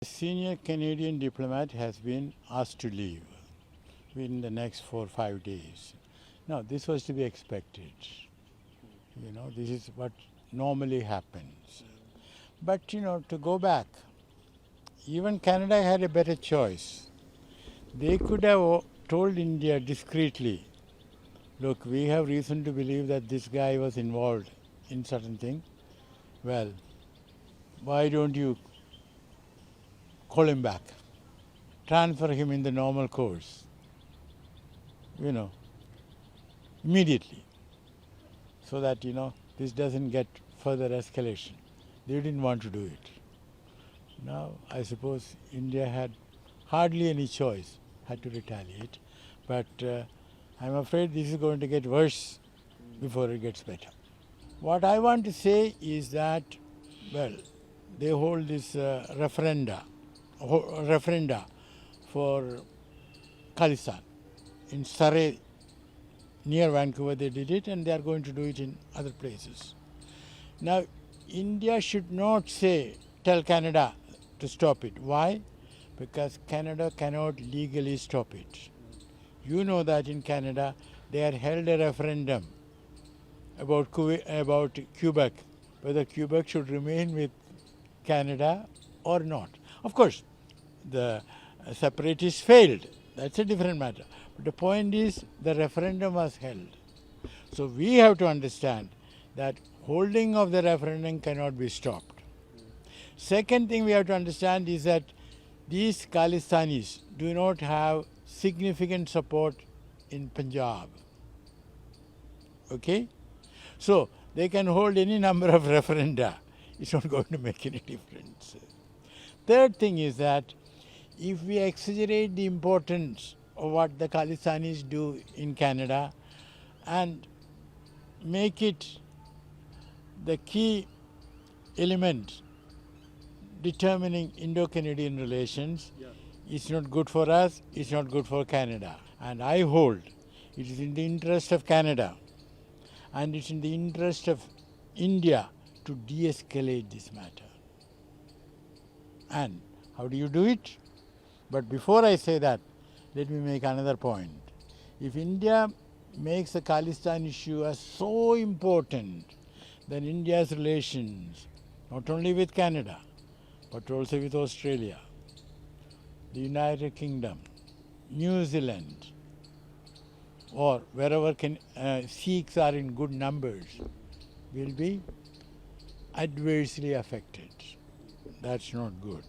Senior Canadian diplomat has been asked to leave within the next 4 or 5 days. Now, this was to be expected. This is what normally happens. But, to go back, even Canada had a better choice. They could have told India discreetly, look, we have reason to believe that this guy was involved in certain thing. Well, why don't you call him back? Transfer him in the normal course, immediately, so that, this doesn't get further escalation. They didn't want to do it. Now, I suppose India had hardly any choice, had to retaliate. But I'm afraid this is going to get worse before it gets better. What I want to say is that, well, they hold this referenda for Khalistan. In Surrey, near Vancouver, they did it, and they are going to do it in other places. Now, India should not tell Canada to stop it. Why? Because Canada cannot legally stop it. You know that in Canada, they had held a referendum about Quebec, whether Quebec should remain with Canada or not. Of course, the separatists failed. That's a different matter. But the point is, the referendum was held. So we have to understand that holding of the referendum cannot be stopped. Second thing we have to understand is that these Khalistanis do not have significant support in Punjab. Okay? So they can hold any number of referenda. It's not going to make any difference. Third thing is that if we exaggerate the importance of what the Khalistanis do in Canada and make it the key element determining Indo-Canadian relations, it's not good for us, it's not good for Canada. And I hold it is in the interest of Canada and it's in the interest of India to de-escalate this matter. And how do you do it? But before I say that, let me make another point. If India makes the Khalistan issue as so important, then India's relations, not only with Canada, but also with Australia, the United Kingdom, New Zealand, or wherever Sikhs are in good numbers, will be adversely affected. That's not good.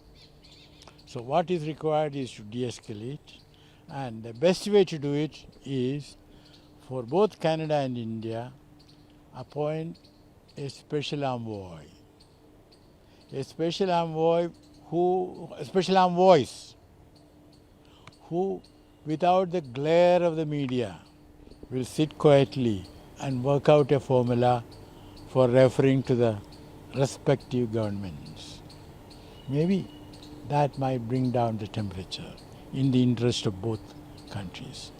So what is required is to de-escalate, and the best way to do it is for both Canada and India appoint a special envoy. A special envoys who, without the glare of the media, will sit quietly and work out a formula for referring to the respective governments. Maybe that might bring down the temperature in the interest of both countries.